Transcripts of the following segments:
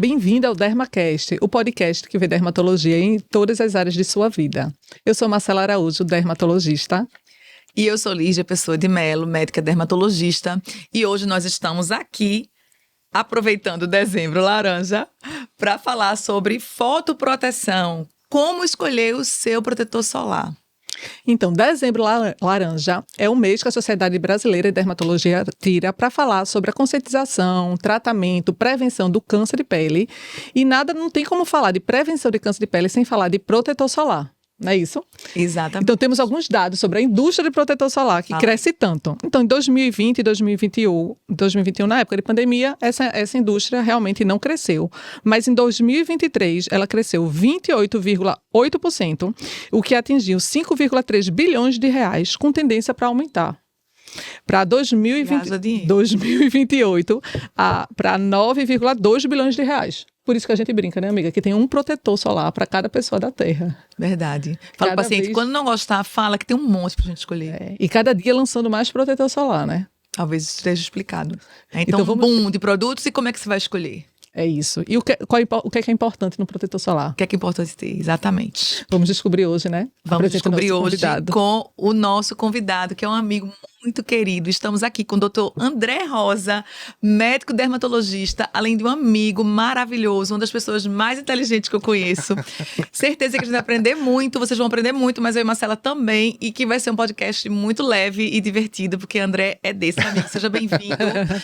bem-vinda ao DermaCast, o podcast que vê dermatologia em todas as áreas de sua vida. Eu sou Marcela Araújo, dermatologista. E eu sou Lígia Pessoa de Melo, médica dermatologista. E hoje nós estamos aqui, aproveitando o dezembro laranja, para falar sobre fotoproteção. Como escolher o seu protetor solar. Então, dezembro laranja é o mês que a Sociedade Brasileira de Dermatologia tira para falar sobre a conscientização, tratamento, prevenção do câncer de pele. E não tem como falar de prevenção de câncer de pele sem falar de protetor solar. Não é isso? Exatamente. Então, temos alguns dados sobre a indústria de protetor solar, que cresce tanto. Então, em 2020 e 2021, na época de pandemia, essa indústria realmente não cresceu. Mas em 2023, ela cresceu 28,8%, o que atingiu 5,3 bilhões de reais, com tendência para aumentar. Para 2028, para 9,2 bilhões de reais. Por isso que a gente brinca, né, amiga? Que tem um protetor solar para cada pessoa da Terra. Verdade. Fala para o paciente, quando não gostar, fala que tem um monte para a gente escolher. E cada dia lançando mais protetor solar, né? Talvez isso esteja explicado. Então boom de produtos e como é que você vai escolher? É isso. E o que é importante no protetor solar? O que é importante ter? Exatamente. Vamos descobrir hoje, né? Vamos descobrir hoje com o nosso convidado, que é um amigo muito querido. Estamos aqui com o Dr. André Rosa, médico dermatologista, além de um amigo maravilhoso, uma das pessoas mais inteligentes que eu conheço. Certeza que a gente vai aprender muito, vocês vão aprender muito, mas eu e Marcela também, e que vai ser um podcast muito leve e divertido, porque André é desse amigo. Seja bem-vindo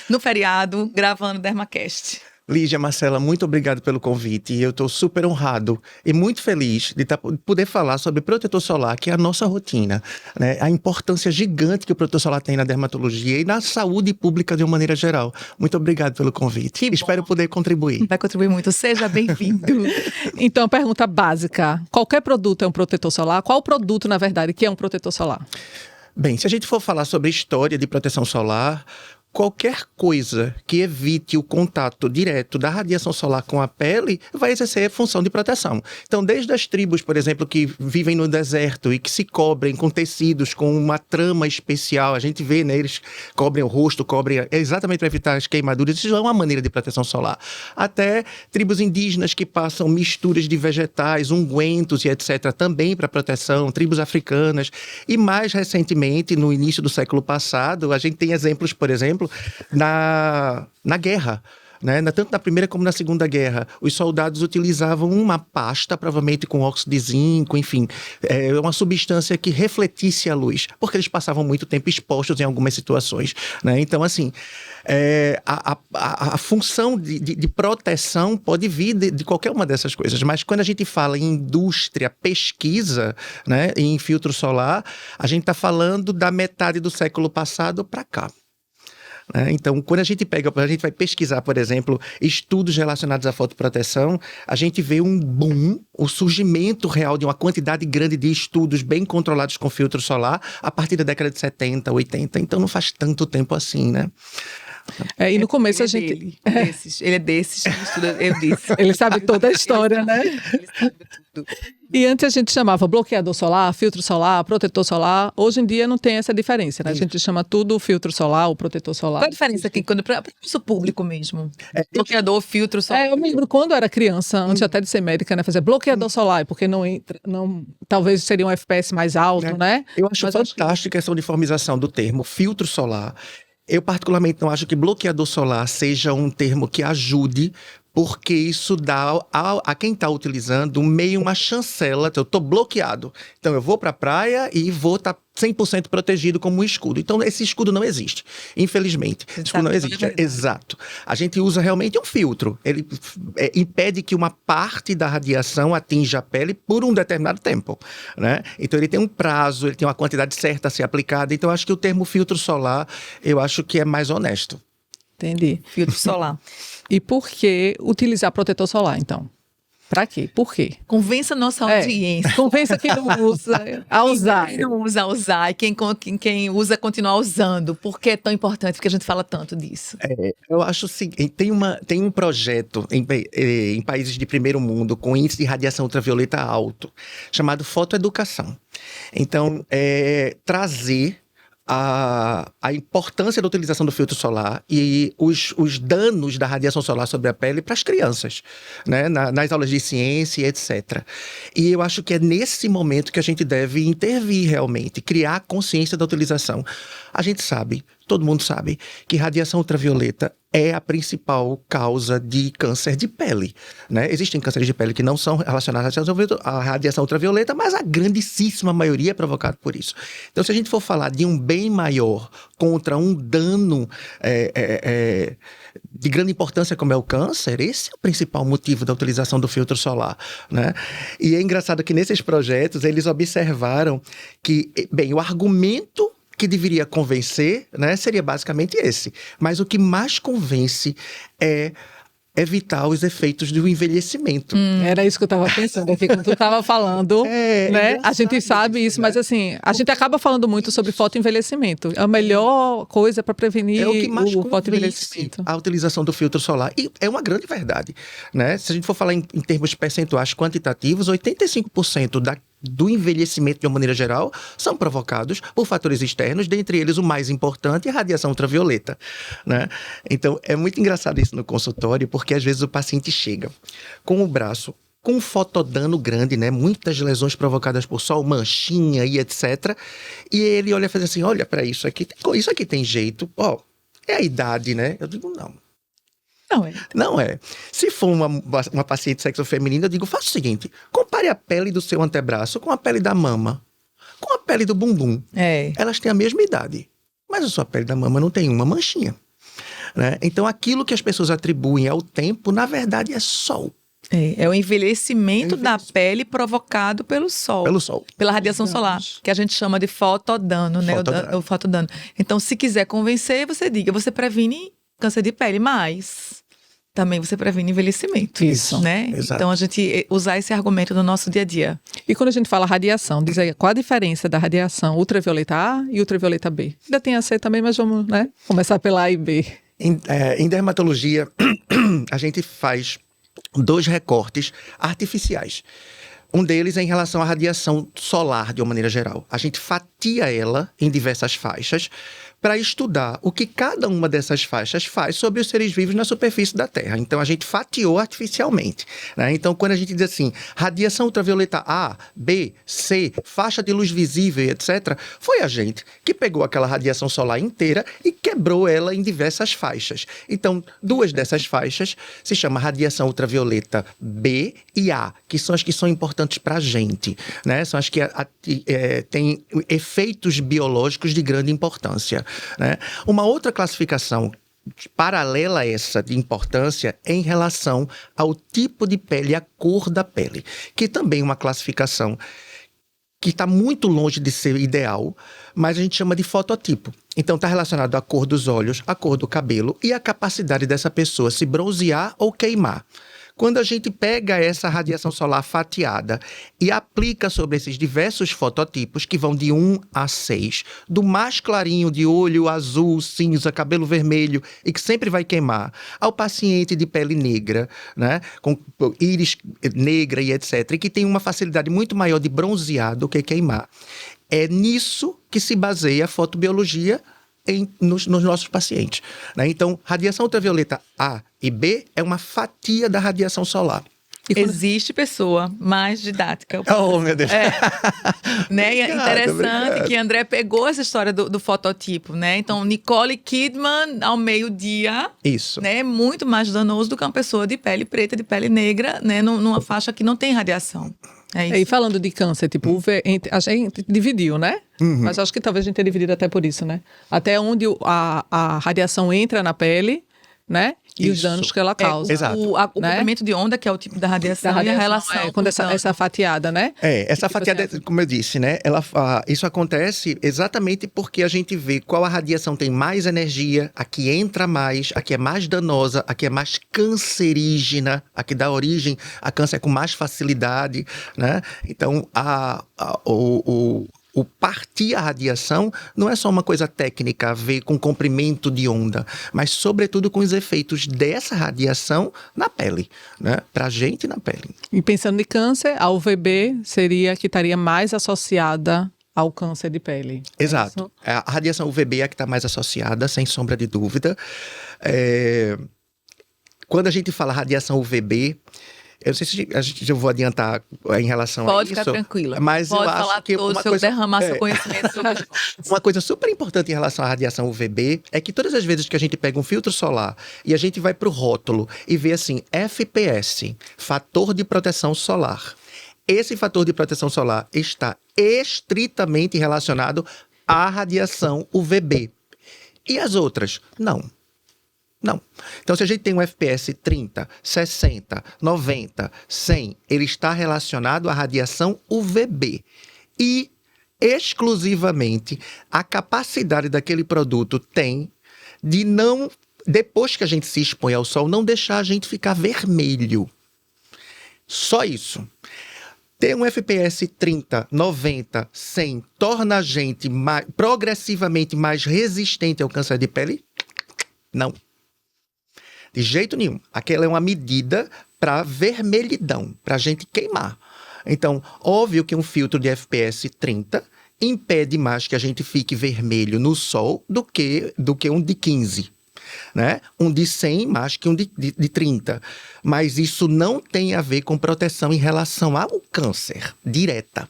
no feriado, gravando Dermacast. Lígia, Marcela, muito obrigado pelo convite. E eu estou super honrado e muito feliz de poder falar sobre protetor solar, que é a nossa rotina, né? A importância gigante que o protetor solar tem na dermatologia e na saúde pública de uma maneira geral. Muito obrigado pelo convite. Espero poder contribuir. Vai contribuir muito. Seja bem-vindo. Então, pergunta básica. Qualquer produto é um protetor solar? Qual produto, na verdade, que é um protetor solar? Bem, se a gente for falar sobre a história de proteção solar, qualquer coisa que evite o contato direto da radiação solar com a pele vai exercer função de proteção. Então, desde as tribos, por exemplo, que vivem no deserto e que se cobrem com tecidos, com uma trama especial, a gente vê, né, eles cobrem o rosto, exatamente para evitar as queimaduras, isso é uma maneira de proteção solar. Até tribos indígenas que passam misturas de vegetais, ungüentos e etc., também para proteção, tribos africanas. E mais recentemente, no início do século passado, a gente tem exemplos, por exemplo, na guerra, né? Tanto na Primeira como na Segunda Guerra, os soldados utilizavam uma pasta, provavelmente com óxido de zinco, enfim, uma substância que refletisse a luz, porque eles passavam muito tempo expostos em algumas situações, né? Então, assim, a função de proteção pode vir de qualquer uma dessas coisas, mas quando a gente fala em indústria, pesquisa, né, em filtro solar, a gente está falando da metade do século passado para cá. Então, quando a gente vai pesquisar, por exemplo, estudos relacionados à fotoproteção, a gente vê um boom, o surgimento real de uma quantidade grande de estudos bem controlados com filtro solar a partir da década de 70, 80. Então, não faz tanto tempo assim, né? E no começo ele é desses, eu disse. Ele sabe toda a história, né? Ele sabe tudo. E antes a gente chamava bloqueador solar, filtro solar, protetor solar. Hoje em dia não tem essa diferença, né? A gente chama tudo filtro solar ou protetor solar. Qual a diferença aqui para o nosso público mesmo? Bloqueador, filtro solar. Eu me lembro quando eu era criança, antes até de ser médica, né? Fazer bloqueador solar, porque talvez seria um FPS mais alto, né? Eu acho fantástico essa uniformização do termo filtro solar. Eu particularmente não acho que bloqueador solar seja um termo que ajude, porque isso dá a quem está utilizando meio uma chancela. Eu estou bloqueado, então eu vou para a praia e vou estar 100% protegido como um escudo. Então esse escudo não existe, infelizmente. Esse escudo não existe, exato. A gente usa realmente um filtro. Ele impede que uma parte da radiação atinja a pele por um determinado tempo, né? Então ele tem um prazo, ele tem uma quantidade certa a ser aplicada. Então acho que o termo filtro solar, eu acho que é mais honesto. Entendi. Filtro solar. E por que utilizar protetor solar, então? Pra quê? Por quê? Convença a nossa audiência. Convença quem não usa a usar. Quem não usa a usar. E quem usa continuar usando. Por que é tão importante? Porque a gente fala tanto disso. Eu acho o seguinte, tem um projeto em países de primeiro mundo com índice de radiação ultravioleta alto, chamado fotoeducação. Então, trazer a importância da utilização do filtro solar e os danos da radiação solar sobre a pele para as crianças, né? Nas aulas de ciência, etc. E eu acho que é nesse momento que a gente deve intervir realmente, criar consciência da utilização. A gente sabe, todo mundo sabe, que radiação ultravioleta é a principal causa de câncer de pele, né? Existem cânceres de pele que não são relacionados à radiação ultravioleta, mas a grandíssima maioria é provocada por isso. Então, se a gente for falar de um bem maior contra um dano de grande importância como é o câncer, esse é o principal motivo da utilização do filtro solar, né? E é engraçado que nesses projetos eles observaram que, bem, o argumento que deveria convencer, né, seria basicamente esse. Mas o que mais convence é evitar os efeitos do envelhecimento. Era isso que eu estava pensando aqui quando tu estava falando, né? A gente sabe isso, mas assim, a gente acaba falando muito sobre fotoenvelhecimento. É a melhor coisa para prevenir o fotoenvelhecimento. A utilização do filtro solar. E é uma grande verdade, né? Se a gente for falar em termos percentuais quantitativos, 85% do envelhecimento de uma maneira geral são provocados por fatores externos, dentre eles o mais importante é a radiação ultravioleta, né? Então é muito engraçado isso no consultório, porque às vezes o paciente chega com o braço com um fotodano grande, né? Muitas lesões provocadas por sol, manchinha e etc. E ele olha e faz assim, olha para isso aqui tem jeito, é a idade, né? Eu digo, não. Não é. Se for uma paciente de sexo feminino, eu digo, faça o seguinte, compare a pele do seu antebraço com a pele da mama, com a pele do bumbum. Elas têm a mesma idade, mas a sua pele da mama não tem uma manchinha, né? Então, aquilo que as pessoas atribuem ao tempo, na verdade, é sol. É o envelhecimento da pele provocado pelo sol. Pelo sol. Pela radiação solar, que a gente chama de fotodano, né? O fotodano. Então, se quiser convencer, você diga, você previne câncer de pele, mas também você previne envelhecimento. Isso, né? Exato. Então, a gente usar esse argumento no nosso dia a dia. E quando a gente fala radiação, diz aí, qual a diferença da radiação ultravioleta A e ultravioleta B? Ainda tem a C também, mas vamos, né, começar pela A e B. Em dermatologia, a gente faz 2 recortes artificiais. Um deles é em relação à radiação solar, de uma maneira geral. A gente fatia ela em diversas faixas para estudar o que cada uma dessas faixas faz sobre os seres vivos na superfície da Terra. Então, a gente fatiou artificialmente, né? Então, quando a gente diz assim, radiação ultravioleta A, B, C, faixa de luz visível, etc., foi a gente que pegou aquela radiação solar inteira e quebrou ela em diversas faixas. Então, 2 dessas faixas se chama radiação ultravioleta B e A, que são as que são importantes para a gente, né? São as que têm efeitos biológicos de grande importância, né? Uma outra classificação paralela a essa de importância é em relação ao tipo de pele, a cor da pele, que também é uma classificação que está muito longe de ser ideal, mas a gente chama de fototipo. Então está relacionado à cor dos olhos, à cor do cabelo e à capacidade dessa pessoa se bronzear ou queimar. Quando a gente pega essa radiação solar fatiada e aplica sobre esses diversos fototipos, que vão de 1 a 6, do mais clarinho de olho azul, cinza, cabelo vermelho e que sempre vai queimar, ao paciente de pele negra, né, com íris negra e etc., e que tem uma facilidade muito maior de bronzear do que queimar. É nisso que se baseia a fotobiologia nos nossos pacientes, né? Então, radiação ultravioleta A e B é uma fatia da radiação solar. Existe pessoa mais didática. Oh, meu Deus. Né? E é interessante obrigado. que André pegou essa história do fototipo, né? Então, Nicole Kidman, ao meio-dia, Isso. né? É muito mais danoso do que uma pessoa de pele preta, de pele negra, né? Numa faixa que não tem radiação. É isso. E falando de câncer, tipo, a gente dividiu, né? Mas acho que talvez a gente tenha dividido até por isso, né? Até onde a radiação entra na pele, né? E os danos que ela causa. Exato. O comprimento de onda, que é o tipo da radiação, e a relação. Quando essa fatiada, né? Essa fatiada, como eu disse, né? Isso acontece exatamente porque a gente vê qual a radiação tem mais energia, a que entra mais, a que é mais danosa, a que é mais cancerígena, a que dá origem a câncer com mais facilidade, né? Então, o partir a radiação não é só uma coisa técnica a ver com comprimento de onda, mas sobretudo com os efeitos dessa radiação na pele, né? Pra gente na pele. E pensando em câncer, a UVB seria que estaria mais associada ao câncer de pele. Exato. A radiação UVB é a que está mais associada, sem sombra de dúvida. Quando a gente fala radiação UVB, eu não sei se eu vou adiantar em relação a isso. Pode ficar tranquila. Mas pode eu falar acho que todo, derramar seu conhecimento sobre uma coisa super importante em relação à radiação UVB é que todas as vezes que a gente pega um filtro solar e a gente vai para o rótulo e vê assim, FPS, fator de proteção solar. Esse fator de proteção solar está estritamente relacionado à radiação UVB. E as outras? Não. Então, se a gente tem um FPS 30, 60, 90, 100, ele está relacionado à radiação UVB. E, exclusivamente, a capacidade daquele produto tem de não, depois que a gente se expõe ao sol, não deixar a gente ficar vermelho. Só isso. Ter um FPS 30, 90, 100 torna a gente progressivamente mais resistente ao câncer de pele? Não. De jeito nenhum. Aquela é uma medida para vermelhidão, para a gente queimar. Então, óbvio que um filtro de FPS 30 impede mais que a gente fique vermelho no sol do que um de 15. Né? Um de 100 mais que um de 30. Mas isso não tem a ver com proteção em relação ao câncer direta.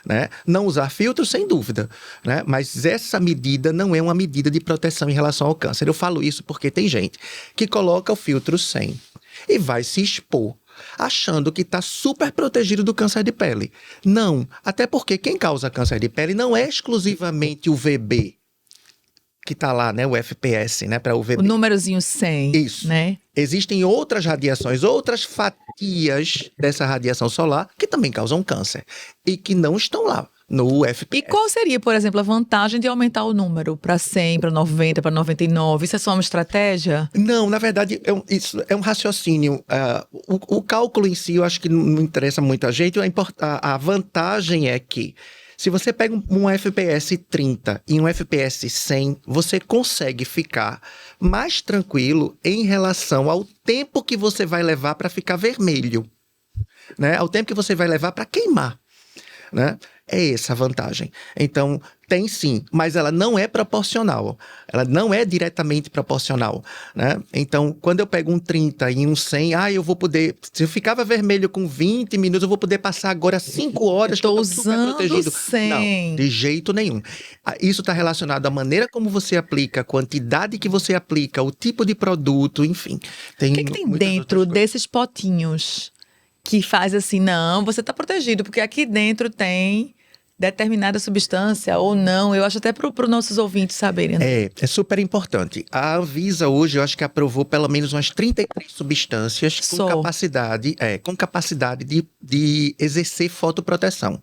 Né? Não usar filtro, sem dúvida, né? Mas essa medida não é uma medida de proteção em relação ao câncer. Eu falo isso porque tem gente que coloca o filtro 100 e vai se expor achando que está super protegido do câncer de pele. Não, até porque quem causa câncer de pele não é exclusivamente o VB, que está lá, né, o FPS, né, para o VB. O númerozinho 100. Isso. Né? Existem outras radiações, outras fatias dessa radiação solar que também causam câncer e que não estão lá no FPS. E qual seria, por exemplo, a vantagem de aumentar o número para 100, para 90, para 99? Isso é só uma estratégia? Não, na verdade, isso é um raciocínio. O cálculo em si, eu acho que não interessa muito a gente. A vantagem é que se você pega um FPS 30 e um FPS 100, você consegue ficar mais tranquilo em relação ao tempo que você vai levar para ficar vermelho, né? Ao tempo que você vai levar para queimar, né? É essa a vantagem. Então, tem sim, mas ela não é proporcional. Ela não é diretamente proporcional, né? Então, quando eu pego um 30 e um 100, eu vou poder... Se eu ficava vermelho com 20 minutos, eu vou poder passar agora 5 horas que eu tô super protegido. 100. Não, de jeito nenhum. Isso está relacionado à maneira como você aplica, a quantidade que você aplica, o tipo de produto, enfim. O que tem dentro desses potinhos que faz assim, não, você está protegido, porque aqui dentro tem determinada substância ou não? Eu acho até para os nossos ouvintes saberem. É super importante. A Anvisa hoje, eu acho que aprovou pelo menos umas 33 substâncias com capacidade de exercer fotoproteção.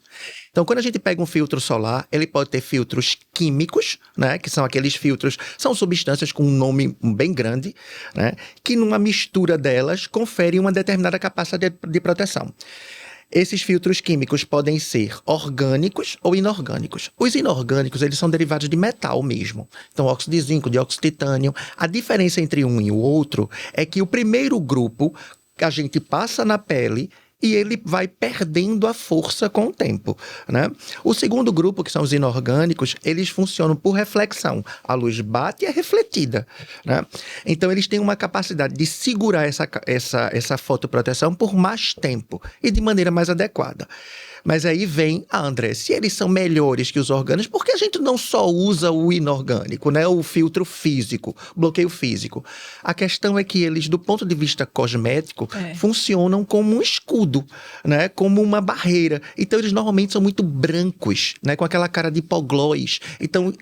Então, quando a gente pega um filtro solar, ele pode ter filtros químicos, né? Que são aqueles filtros, são substâncias com um nome bem grande, né? Que numa mistura delas conferem uma determinada capacidade de proteção. Esses filtros químicos podem ser orgânicos ou inorgânicos. Os inorgânicos, eles são derivados de metal mesmo. Então, óxido de zinco, dióxido de titânio. A diferença entre um e o outro é que o primeiro grupo a gente passa na pele e ele vai perdendo a força com o tempo, né? O segundo grupo, que são os inorgânicos, eles funcionam por reflexão. A luz bate e é refletida, né? Então, eles têm uma capacidade de segurar essa fotoproteção por mais tempo e de maneira mais adequada. Mas aí vem, André, se eles são melhores que os orgânicos, por que a gente não só usa o inorgânico, né? O filtro físico, bloqueio físico? A questão é que eles, do ponto de vista cosmético, funcionam como um escudo, né? Como uma barreira. Então, eles normalmente são muito brancos, né? Com aquela cara de hipoglós. Então,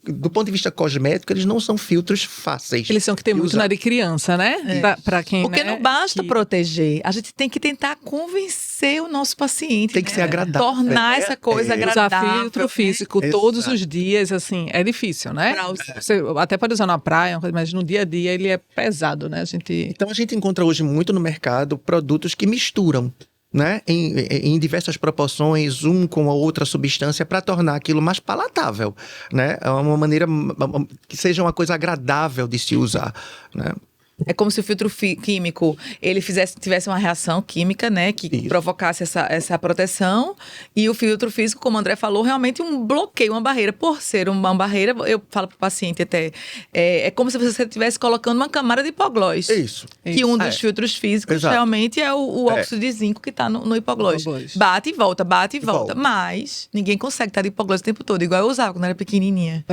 do ponto de vista cosmético, eles não são filtros fáceis. Eles são que tem muito na de criança, né? Pra quem, porque não basta proteger. A gente tem que tentar convencer o nosso paciente. Tem que ser agradável. Tornar essa coisa agradável. Usar filtro físico todos os dias, assim, é difícil, né? Você até pode usar na praia, mas no dia a dia ele é pesado, né? Então a gente encontra hoje muito no mercado produtos que misturam, né? Em diversas proporções, um com a outra substância, para tornar aquilo mais palatável, né? É uma maneira que seja uma coisa agradável de se usar, né? É como se o filtro químico, ele tivesse uma reação química, né? Que provocasse essa proteção. E o filtro físico, como o André falou, realmente um bloqueio, uma barreira. Por ser uma barreira, eu falo para o paciente até, é como se você estivesse colocando uma camada de hipoglós. Isso. Que um dos filtros físicos realmente é o óxido de zinco que está no hipoglós. Bate e volta, bate e volta. Mas ninguém consegue estar de hipoglós o tempo todo. Igual eu usava quando era pequenininha.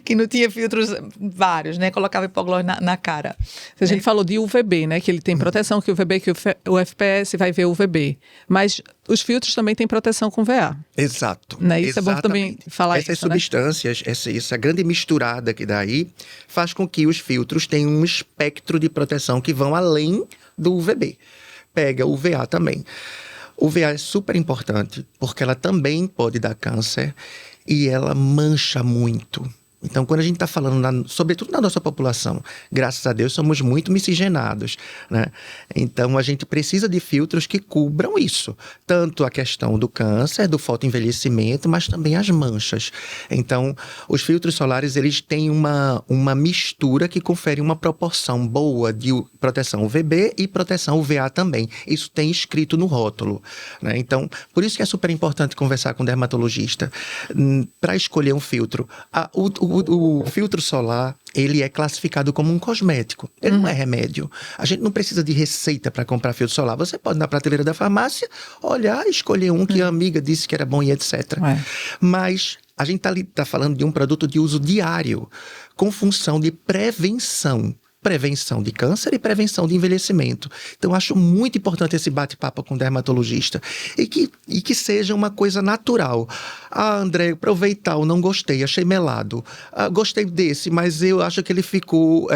Que não tinha filtros vários, né? Colocava hipoglós na cara. A gente falou de UVB, né? Que ele tem proteção, que o UVB, que o FPS vai ver UVB. Mas os filtros também têm proteção com VA. Exato. Né? Isso é bom também falar Essas isso, substâncias, né? essa grande misturada que dá aí, faz com que os filtros tenham um espectro de proteção que vão além do UVB. Pega o VA também. O VA é super importante, porque ela também pode dar câncer e ela mancha muito. Então, quando a gente está falando, sobretudo na nossa população, graças a Deus somos muito miscigenados, né? Então, a gente precisa de filtros que cubram isso. Tanto a questão do câncer, do fotoenvelhecimento, mas também as manchas. Então, os filtros solares, eles têm uma mistura que confere uma proporção boa de proteção UVB e proteção UVA também. Isso tem escrito no rótulo, né? Então, por isso que é super importante conversar com o dermatologista para escolher um filtro. O filtro solar, ele é classificado como um cosmético. Ele não é remédio. A gente não precisa de receita para comprar filtro solar. Você pode ir na prateleira da farmácia, olhar, escolher um que a amiga disse que era bom e etc. Mas a gente tá falando de um produto de uso diário, com função de prevenção de câncer e prevenção de envelhecimento. Então, acho muito importante esse bate-papo com o dermatologista e que seja uma coisa natural. André, provei tal, não gostei, achei melado. Gostei desse, mas eu acho que ele ficou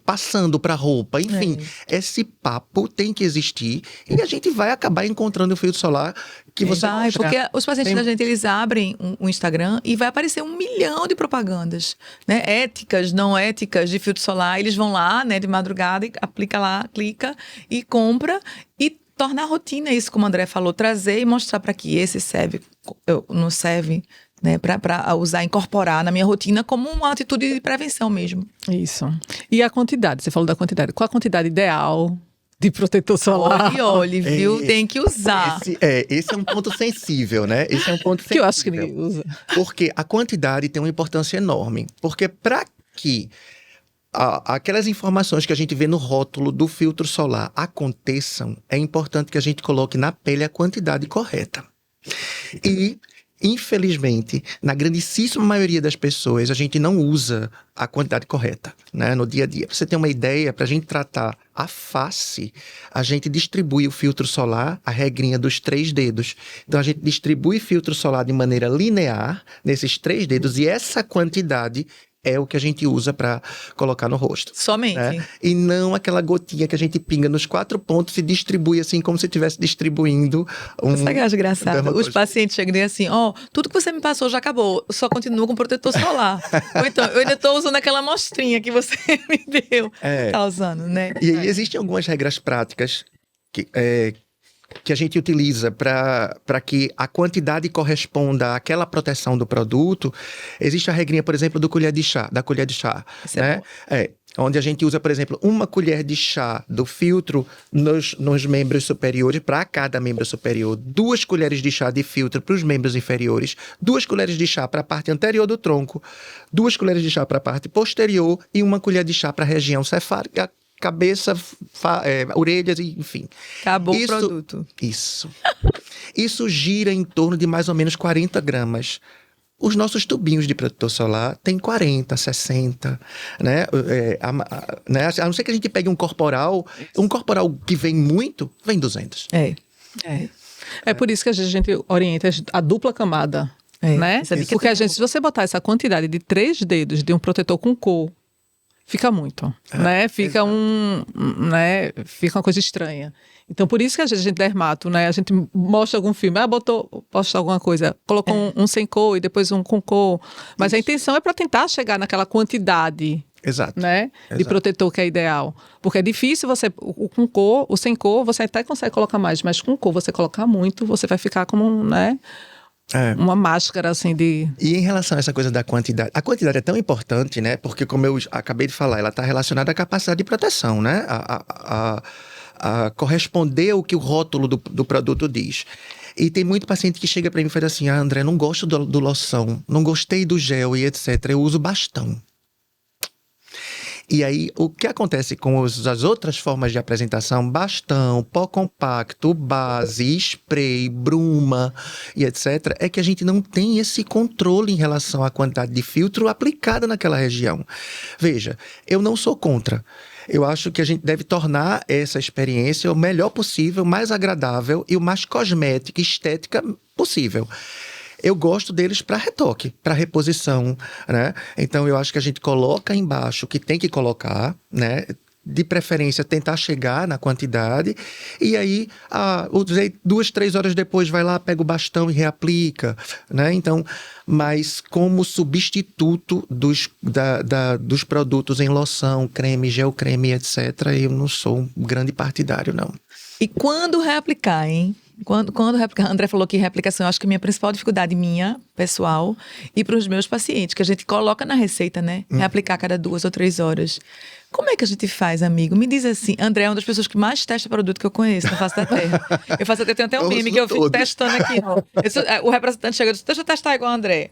passando para a roupa. Enfim, esse papo tem que existir e a gente vai acabar encontrando o filtro solar que você vai, porque os pacientes da gente, eles abrem um Instagram e vai aparecer 1 milhão de propagandas, né? Éticas, não éticas de filtro solar. Eles vão lá, né, de madrugada, e aplica lá, clica e compra e torna a rotina isso, como o André falou, trazer e mostrar para que esse serve, não serve, né, para usar, incorporar na minha rotina como uma atitude de prevenção mesmo. Isso. E a quantidade, você falou da quantidade. Qual a quantidade ideal de protetor solar? Olhe, viu? Tem que usar. Esse é um ponto sensível, né? Esse é um ponto sensível. Que eu acho que ninguém usa. Porque a quantidade tem uma importância enorme. Porque para que aquelas informações que a gente vê no rótulo do filtro solar aconteçam, é importante que a gente coloque na pele a quantidade correta. E, infelizmente, na grandíssima maioria das pessoas, a gente não usa a quantidade correta, né, no dia a dia. Para você ter uma ideia, para a gente tratar a face, a gente distribui o filtro solar, a regrinha dos 3 dedos. Então, a gente distribui filtro solar de maneira linear, nesses 3 dedos, e essa quantidade é o que a gente usa para colocar no rosto. Somente. Né? E não aquela gotinha que a gente pinga nos 4 pontos e distribui assim, como se estivesse distribuindo Sabe o que eu acho engraçado? Os pacientes chegam e dizem assim, tudo que você me passou já acabou, só continua com protetor solar. Ou então, eu ainda estou usando aquela amostrinha que você me deu. Tá usando, né? E aí existem algumas regras práticas que a gente utiliza para que a quantidade corresponda àquela proteção do produto. Existe a regrinha, por exemplo, da colher de chá. Isso né? Onde a gente usa, por exemplo, 1 colher de chá do filtro nos membros superiores, para cada membro superior, 2 colheres de chá de filtro para os membros inferiores, 2 colheres de chá para a parte anterior do tronco, 2 colheres de chá para a parte posterior e 1 colher de chá para a região cefálica, cabeça, orelhas, enfim. Acabou o produto. Isso gira em torno de mais ou menos 40 gramas. Os nossos tubinhos de protetor solar têm 40, 60, né? A não ser que a gente pegue um corporal que vem muito, vem 200. É por isso que a gente orienta a dupla camada, né? Porque se você botar essa quantidade de 3 dedos de um protetor com cor, fica muito, né? Fica fica uma coisa estranha. Então, por isso que a gente dermato, né? A gente mostra algum filme, posta alguma coisa, colocou um sem cor e depois um com cor. Mas a intenção é para tentar chegar naquela quantidade, né? De protetor que é ideal. Porque é difícil você, com cor, o sem cor, você até consegue colocar mais, mas com cor você colocar muito, você vai ficar como, né? uma máscara, assim, de... E em relação a essa coisa da quantidade, a quantidade é tão importante, né? Porque, como eu acabei de falar, ela está relacionada à capacidade de proteção, né? A corresponder ao que o rótulo do produto diz. E tem muito paciente que chega para mim e fala assim, André, não gosto do loção, não gostei do gel e etc. Eu uso bastão. E aí, o que acontece com as outras formas de apresentação, bastão, pó compacto, base, spray, bruma e etc., é que a gente não tem esse controle em relação à quantidade de filtro aplicada naquela região. Veja, eu não sou contra. Eu acho que a gente deve tornar essa experiência o melhor possível, o mais agradável e o mais cosmética e estética possível. Eu gosto deles para retoque, para reposição, né? Então, eu acho que a gente coloca embaixo o que tem que colocar, né? De preferência, tentar chegar na quantidade. E aí, usei 2, 3 horas depois, vai lá, pega o bastão e reaplica, né? Então, mas como substituto dos produtos em loção, creme, gel creme, etc., eu não sou um grande partidário, não. E quando reaplicar, hein? Quando reaplicar, André falou que reaplicação, eu acho que a minha principal dificuldade minha, pessoal, e para os meus pacientes, que a gente coloca na receita, né? Reaplicar a cada 2 ou 3 horas. Como é que a gente faz, amigo? Me diz assim, André é uma das pessoas que mais testa produto que eu conheço na face da terra. Eu tenho até um meme que eu fico testando aqui, ó. O representante chega e diz, deixa eu testar igual o André.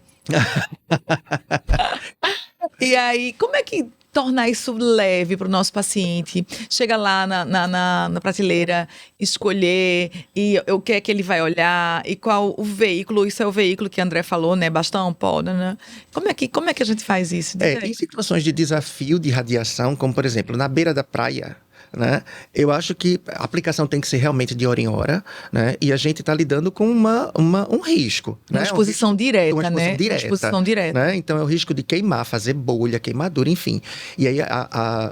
E aí, como é que tornar isso leve para o nosso paciente? Chega lá na prateleira, escolher e o que é que ele vai olhar e qual o veículo. Isso é o veículo que o André falou, né? Bastão, pó, né? Como é que a gente faz isso? Em situações de desafio de radiação, como por exemplo, na beira da praia, né? Eu acho que a aplicação tem que ser realmente de hora em hora, né? E a gente está lidando com um risco. Uma exposição direta, né? Exposição direta. Né? Então, é o risco de queimar, fazer bolha, queimadura, enfim. E aí,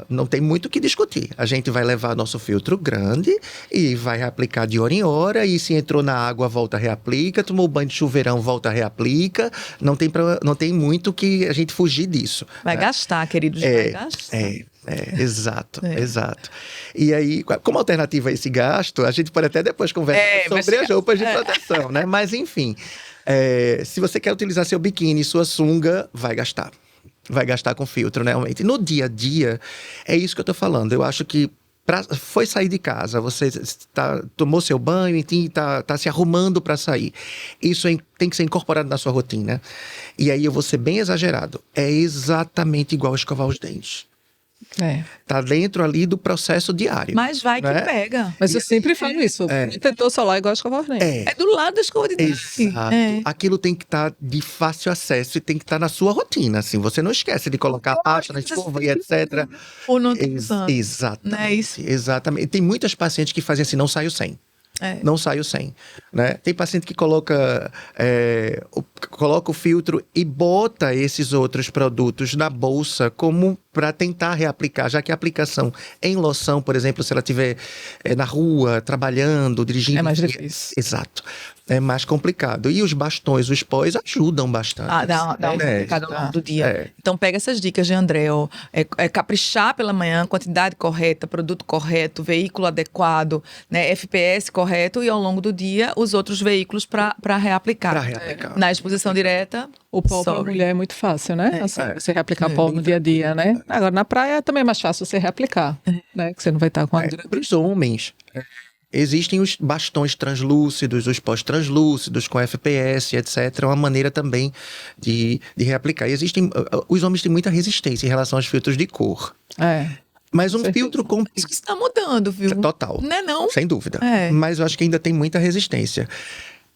não tem muito o que discutir. A gente vai levar nosso filtro grande e vai reaplicar de hora em hora. E se entrou na água, volta, reaplica. Tomou banho de chuveirão, volta, reaplica. Não tem muito que a gente fugir disso. Vai gastar, queridos, vai gastar. Exato. E aí, como alternativa a esse gasto, a gente pode até depois conversar sobre as roupas de proteção, né? Mas, enfim, se você quer utilizar seu biquíni, sua sunga, vai gastar. Vai gastar com filtro, né? No dia a dia, é isso que eu tô falando. Eu acho que foi sair de casa, você tomou seu banho e tá se arrumando para sair. Isso tem que ser incorporado na sua rotina. E aí eu vou ser bem exagerado. É exatamente igual escovar os dentes. Tá dentro ali do processo diário. Mas vai que pega. Mas eu sempre falo isso. Protetor solar igual a escovar os dentes. É do lado da escova de dente. Exato. Aquilo tem que estar de fácil acesso e tem que estar na sua rotina. Assim. Você não esquece de colocar a pasta na escova e etc. Ou não tem exatamente. Não é isso? Exatamente. Tem muitas pacientes que fazem assim, não saio sem. Não saio sem, né? Tem paciente que coloca o filtro e bota esses outros produtos na bolsa como para tentar reaplicar, já que a aplicação em loção, por exemplo, se ela estiver na rua, trabalhando, dirigindo... É mais difícil. Exato. É mais complicado. E os bastões, os pós ajudam bastante. Dá um complicado ao longo do dia. Então pega essas dicas de André, ó. Caprichar pela manhã, quantidade correta, produto correto, veículo adequado, né? FPS correto e ao longo do dia os outros veículos para reaplicar. Na exposição direta. O pó para a mulher é muito fácil, né? Assim, você reaplicar pó no dia a dia, né? Agora, na praia também é mais fácil você reaplicar, né? Que você não vai estar com a... Para os homens, existem os bastões translúcidos, os pós-translúcidos, com FPS, etc. É uma maneira também de reaplicar. E os homens têm muita resistência em relação aos filtros de cor. Mas filtro com... Isso que está mudando, viu? Total. Não é não? Sem dúvida. Mas eu acho que ainda tem muita resistência.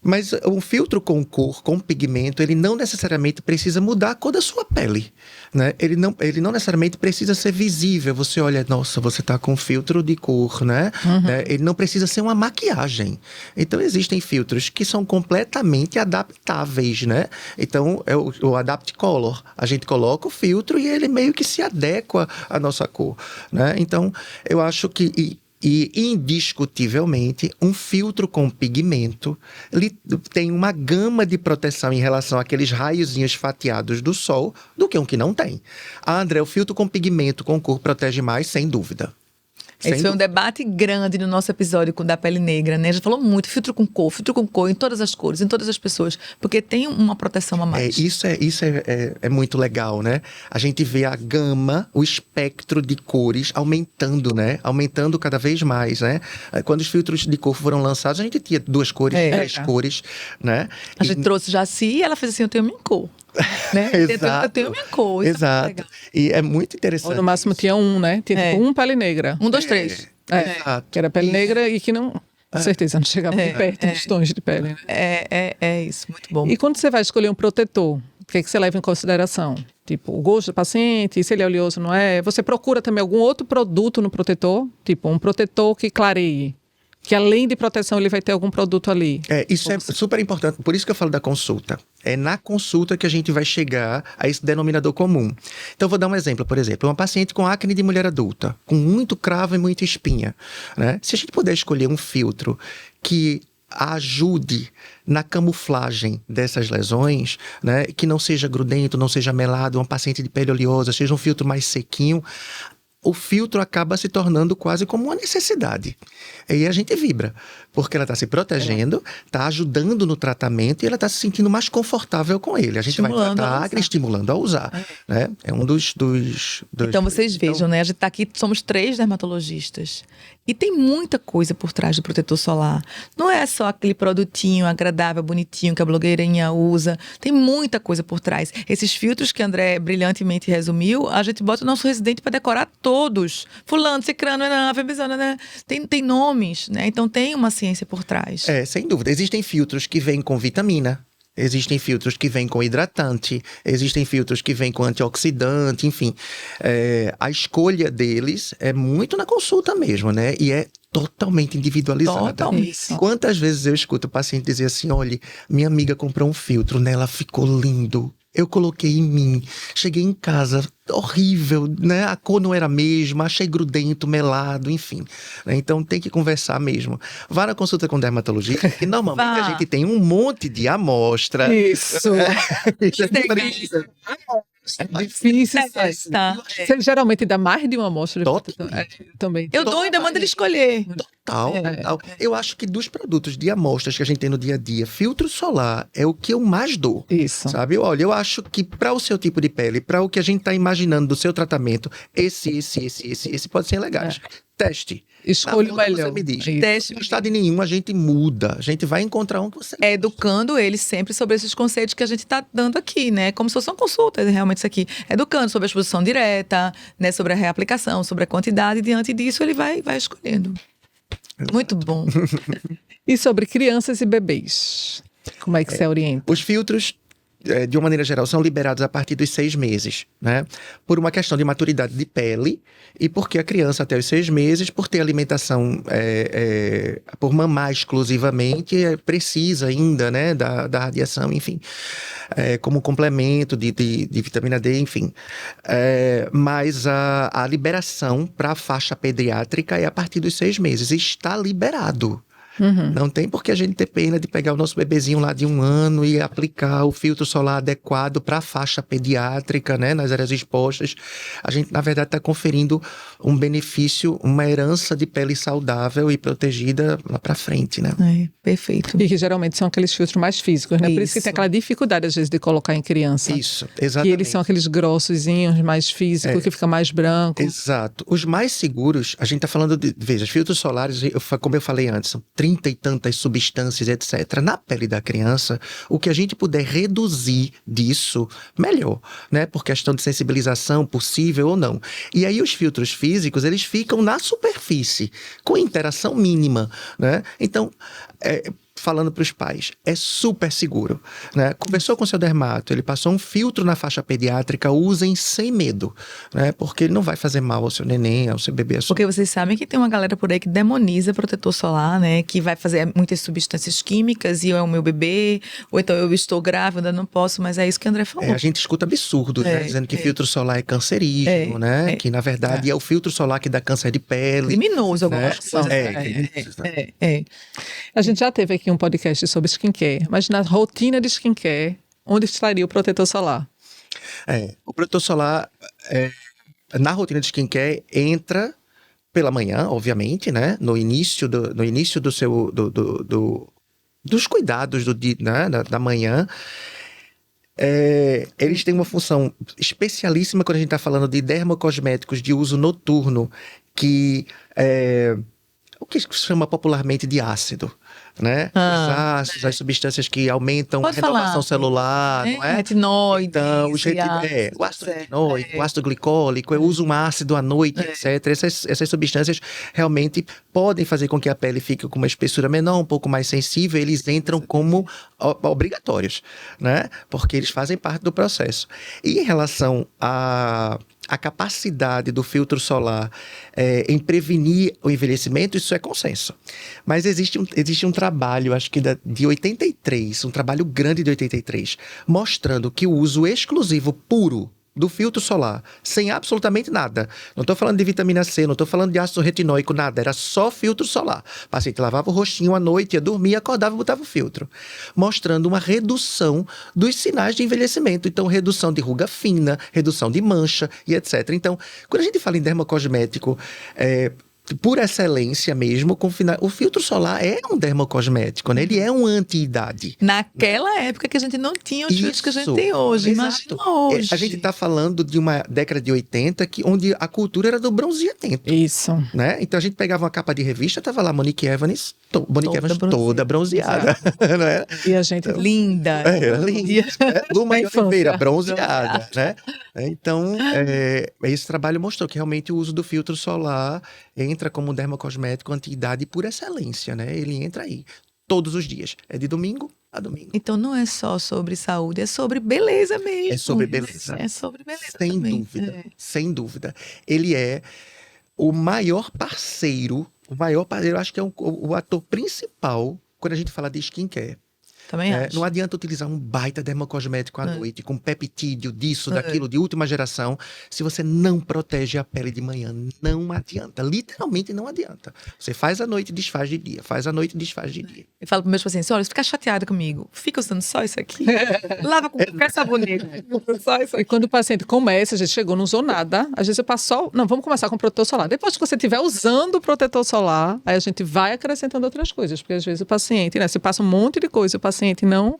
Mas um filtro com cor, com pigmento, ele não necessariamente precisa mudar a cor da sua pele, né? Ele não necessariamente precisa ser visível. Você olha, nossa, você tá com filtro de cor, né? Ele não precisa ser uma maquiagem. Então, existem filtros que são completamente adaptáveis, né? Então, é o Adapt Color. A gente coloca o filtro e ele meio que se adequa à nossa cor, né? Então, eu acho que... E, indiscutivelmente, um filtro com pigmento ele tem uma gama de proteção em relação àqueles raiozinhos fatiados do sol do que um que não tem. André, o filtro com pigmento com cor protege mais, sem dúvida. Esse foi um debate grande no nosso episódio da pele negra, né? A gente falou muito, filtro com cor, em todas as cores, em todas as pessoas, porque tem uma proteção a mais. Isso é muito legal, né? A gente vê a gama, o espectro de cores aumentando, né? Aumentando cada vez mais, né? Quando os filtros de cor foram lançados, a gente tinha 2 cores, 3 cores, né? A gente trouxe Jaci e ela fez assim, eu tenho minha cor. Né? Exato. Eu tenho minha cor. Exato. E é muito interessante. Ou no máximo tinha um, né? Tinha tipo pele negra. 1, 2, 3. Exato. Que era pele negra e que não... Com certeza, não chegava nem perto dos tons de pele. Né? É isso, muito bom. E quando você vai escolher um protetor, o que é que você leva em consideração? Tipo, o gosto do paciente, se ele é oleoso ou não é. Você procura também algum outro produto no protetor? Tipo, um protetor que clareie. Que além de proteção, ele vai ter algum produto ali. Isso é super importante. Por isso que eu falo da consulta. É na consulta que a gente vai chegar a esse denominador comum. Então, vou dar um exemplo. Por exemplo, uma paciente com acne de mulher adulta, com muito cravo e muita espinha, né? Se a gente puder escolher um filtro que ajude na camuflagem dessas lesões, né? Que não seja grudento, não seja melado, uma paciente de pele oleosa, seja um filtro mais sequinho, o filtro acaba se tornando quase como uma necessidade. E a gente vibra, porque ela está se protegendo, está ajudando no tratamento e ela está se sentindo mais confortável com ele. A gente vai tratar a acne estimulando a usar. Né? É um dos Então vocês vejam, né? A gente está aqui, somos 3 dermatologistas. E tem muita coisa por trás do protetor solar. Não é só aquele produtinho agradável, bonitinho que a blogueirinha usa. Tem muita coisa por trás. Esses filtros que a André brilhantemente resumiu, a gente bota o nosso residente para decorar todos. Fulano, cicrano, femizana, né? Tem nomes, né? Então tem uma ciência por trás. Sem dúvida. Existem filtros que vêm com vitamina. Existem filtros que vêm com hidratante, existem filtros que vêm com antioxidante, enfim. A escolha deles é muito na consulta mesmo, né? E é totalmente individualizada. Totalmente. Quantas vezes eu escuto o paciente dizer assim, olha, minha amiga comprou um filtro, nela ficou lindo. Eu coloquei em mim, cheguei em casa, horrível, né? A cor não era a mesma, achei grudento, melado, enfim. Então tem que conversar mesmo. Vá na consulta com dermatologista, que normalmente a gente tem um monte de amostra. Isso. É difícil. Você geralmente dá mais de uma amostra. Também. Eu dou ainda manda ele escolher. Total. Eu acho que dos produtos de amostras que a gente tem no dia a dia, filtro solar é o que eu mais dou. Isso. Sabe? Olha, eu acho que para o seu tipo de pele, para o que a gente está imaginando do seu tratamento, esse pode ser legais. Teste. Escolha o melhor. Você me diz. Teste. Se não está de nenhum, a gente muda. A gente vai encontrar um que você... Educando eles sempre sobre esses conceitos que a gente está dando aqui, né? Como se fosse uma consulta, realmente isso aqui. Educando sobre a exposição direta, né? Sobre a reaplicação, sobre a quantidade. E diante disso, ele vai escolhendo. Muito bom. E sobre crianças e bebês? Como é que você orienta? Os filtros, de uma maneira geral, são liberados a partir dos 6 meses, né? Por uma questão de maturidade de pele e porque a criança até os 6 meses, por ter alimentação, por mamar exclusivamente, precisa ainda, né, da radiação, enfim, como complemento de vitamina D, enfim. Mas a liberação para a faixa pediátrica é a partir dos 6 meses. Está liberado. Uhum. Não tem por que a gente ter pena de pegar o nosso bebezinho lá de 1 ano e aplicar o filtro solar adequado para a faixa pediátrica, né, nas áreas expostas. A gente, na verdade, está conferindo um benefício, uma herança de pele saudável e protegida lá para frente, né? Perfeito. E que geralmente são aqueles filtros mais físicos, né? Por isso que tem aquela dificuldade, às vezes, de colocar em criança. Isso, exatamente. Que eles são aqueles grossozinhos, mais físicos, que fica mais branco. Exato. Os mais seguros, a gente está falando de, veja, os filtros solares, como eu falei antes, são 30 e tantas substâncias, etc. Na pele da criança, o que a gente puder reduzir disso, melhor, né? Por questão de sensibilização possível ou não. E aí os filtros físicos, eles ficam na superfície, com interação mínima, né? Então, falando para os pais, é super seguro, né? Conversou com o seu dermato, ele passou um filtro na faixa pediátrica, usem sem medo, né? Porque ele não vai fazer mal ao seu neném, ao seu bebê. Porque vocês sabem que tem uma galera por aí que demoniza protetor solar, né? Que vai fazer muitas substâncias químicas e é o meu bebê, ou então eu estou grávida, não posso, mas é isso que o André falou. A gente escuta absurdos, né? Dizendo que filtro solar é cancerígeno, né? Que na verdade é o filtro solar que dá câncer de pele. Criminoso, algumas coisas. A gente já teve aqui um podcast sobre skincare, mas na rotina de skincare, onde estaria o protetor solar? O protetor solar, na rotina de skincare, entra pela manhã, obviamente, né? No início do seu dos cuidados né? da manhã. Eles têm uma função especialíssima quando a gente está falando de dermocosméticos de uso noturno, que o que se chama popularmente de ácido, né? Os ácidos, as substâncias que aumentam a renovação celular, não é? Retinóide. Então, o ácido retinóico, o ácido glicólico, eu uso um ácido à noite, etc. Essas substâncias realmente podem fazer com que a pele fique com uma espessura menor, um pouco mais sensível, eles entram como obrigatórios, né? Porque eles fazem parte do processo. E em relação a capacidade do filtro solar em prevenir o envelhecimento, isso é consenso. Mas existe um trabalho, acho que de 83, um trabalho grande de 83, mostrando que o uso exclusivo puro do filtro solar, sem absolutamente nada. Não estou falando de vitamina C, não estou falando de ácido retinóico, nada. Era só filtro solar. O paciente lavava o rostinho à noite, ia dormir, acordava e botava o filtro. Mostrando uma redução dos sinais de envelhecimento. Então, redução de ruga fina, redução de mancha e etc. Então, quando a gente fala em dermocosmético, por excelência mesmo, o filtro solar é um dermocosmético, né? Ele é um anti-idade. Naquela época que a gente não tinha os filtros que a gente tem hoje. Imagina hoje. A gente está falando de uma década de 80, onde a cultura era do bronzeamento. Isso. Né? Então a gente pegava uma capa de revista, tava lá Monique Evans toda bronzeada. Não é? E a gente linda. Era linda. Luma Oliveira, bronzeada. Né? Então, esse trabalho mostrou que realmente o uso do filtro solar entra como um dermocosmético anti-idade por excelência, né? Ele entra aí todos os dias. É de domingo a domingo. Então não é só sobre saúde, é sobre beleza mesmo. É sobre beleza. É sobre beleza sem também. dúvida, sem dúvida. Ele é o maior parceiro, acho que é o ator principal quando a gente fala de skincare. Também acho. Não adianta utilizar um baita dermocosmético à noite, com peptídeo, disso, daquilo, de última geração, se você não protege a pele de manhã. Não adianta. Literalmente não adianta. Você faz à noite e desfaz de dia. Faz à noite e desfaz de dia. Eu falo para meus pacientes, olha, se ficar chateada comigo, fica usando só isso aqui. Lava com qualquer sabonete. Só isso aqui. E quando o paciente começa, a gente chegou, não usou nada, às vezes eu passo só... Não, vamos começar com o protetor solar. Depois que você estiver usando o protetor solar, aí a gente vai acrescentando outras coisas, porque às vezes o paciente, né, você passa um monte de coisa, o paciente não